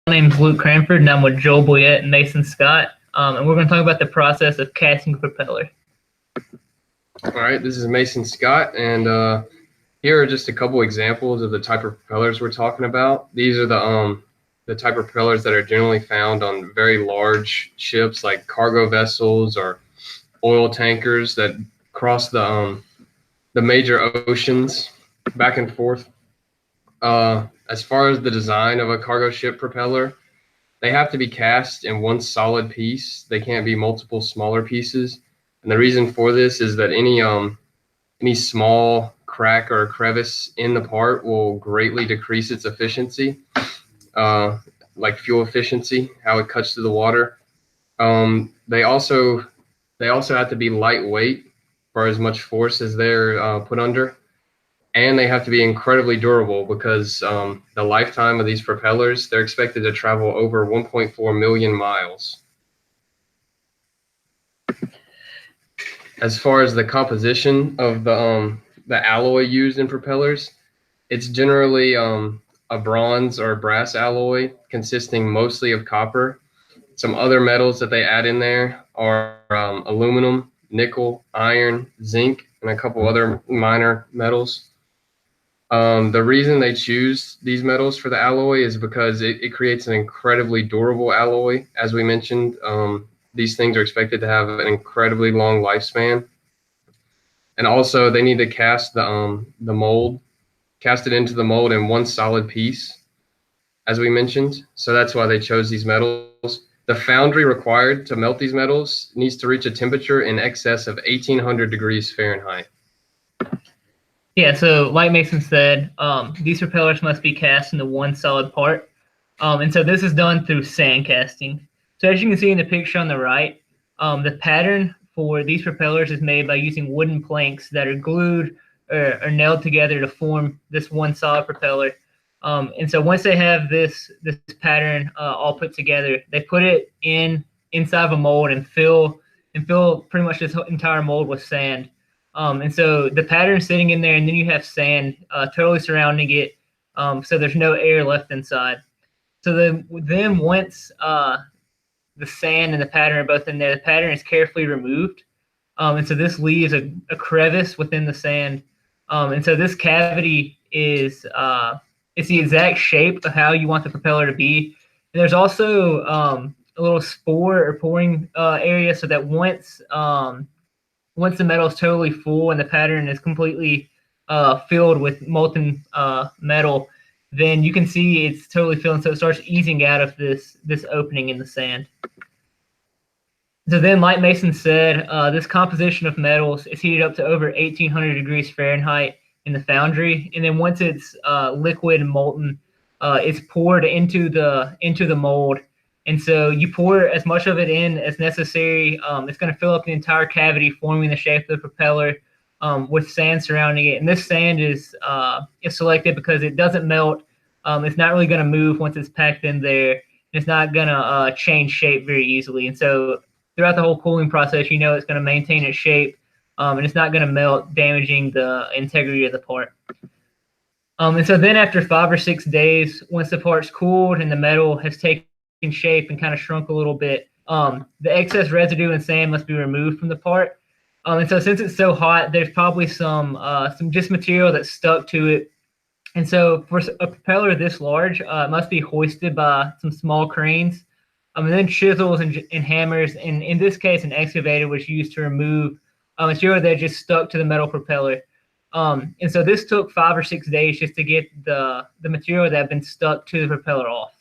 name's Luke Cranford, and I'm with Joel Boyett and Mason Scott, and we're going to talk about the process of casting a propeller. All right, this is Mason Scott, and here are just a couple examples of the type of propellers we're talking about. These are the type of propellers that are generally found on very large ships like cargo vessels or oil tankers that cross the major oceans back and forth. As far as the design of a cargo ship propeller, they have to be cast in one solid piece. They can't be multiple smaller pieces. And the reason for this is that any small crack or crevice in the part will greatly decrease its efficiency, like fuel efficiency, how it cuts through the water. They also have to be lightweight for as much force as they're put under. And they have to be incredibly durable because the lifetime of these propellers, they're expected to travel over 1.4 million miles. As far as the composition of the alloy used in propellers, it's generally a bronze or a brass alloy consisting mostly of copper. Some other metals that they add in there are aluminum, nickel, iron, zinc, and a couple other minor metals. The reason they choose these metals for the alloy is because it creates an incredibly durable alloy. As we mentioned, these things are expected to have an incredibly long lifespan. And also they need to cast the mold, cast it into the mold in one solid piece, as we mentioned. So that's why they chose these metals. The foundry required to melt these metals needs to reach a temperature in excess of 1800 degrees Fahrenheit. Yeah, so like Mason said, these propellers must be cast into one solid part. And so this is done through sand casting. So as you can see in the picture on the right, the pattern for these propellers is made by using wooden planks that are glued or nailed together to form this one solid propeller. And so once they have this pattern all put together, they put it inside of a mold and fill pretty much this entire mold with sand. And so the pattern's sitting in there, and then you have sand totally surrounding it, so there's no air left inside. So then once the sand and the pattern are both in there, the pattern is carefully removed, and so this leaves a crevice within the sand. And so this cavity is it's the exact shape of how you want the propeller to be. And there's also a little spore or pouring area, so that once the metal is totally full and the pattern is completely filled with molten metal, then you can see it's totally filled, so it starts easing out of this opening in the sand. So then, like Mason said, this composition of metals is heated up to over 1800 degrees Fahrenheit in the foundry, and then once it's liquid and molten, it's poured into the mold. And so you pour as much of it in as necessary. It's going to fill up the entire cavity, forming the shape of the propeller with sand surrounding it. And this sand is selected because it doesn't melt. It's not really going to move once it's packed in there. It's not going to change shape very easily. And so throughout the whole cooling process, it's going to maintain its shape, and it's not going to melt, damaging the integrity of the part. And so then after 5 or 6 days, once the part's cooled and the metal has taken shape and kind of shrunk a little bit, the excess residue and sand must be removed from the part. And so since it's so hot, there's probably some just material that's stuck to it. And so for a propeller this large, it must be hoisted by some small cranes. And then chisels and hammers, and in this case, an excavator was used to remove material that just stuck to the metal propeller. And so this took 5 or 6 days just to get the material that had been stuck to the propeller off.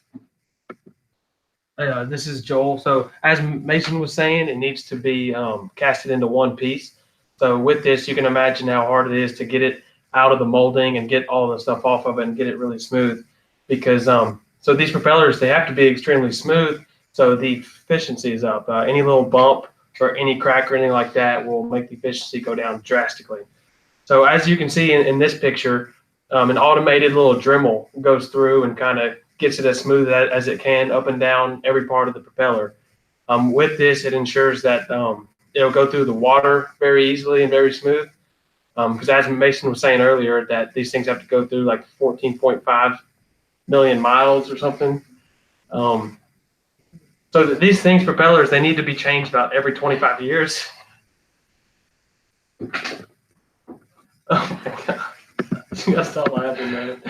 This is Joel. So as Mason was saying, it needs to be casted into one piece. So with this, you can imagine how hard it is to get it out of the molding and get all the stuff off of it and get it really smooth. Because so these propellers, they have to be extremely smooth, so the efficiency is up. Any little bump or any crack or anything like that will make the efficiency go down drastically. So as you can see in this picture, an automated little Dremel goes through and kind of gets it as smooth as it can up and down every part of the propeller. With this, it ensures that it'll go through the water very easily and very smooth. Because as Mason was saying earlier, that these things have to go through like 14.5 million miles or something. So these things, propellers, they need to be changed about every 25 years. Oh my God. You gotta stop laughing, man.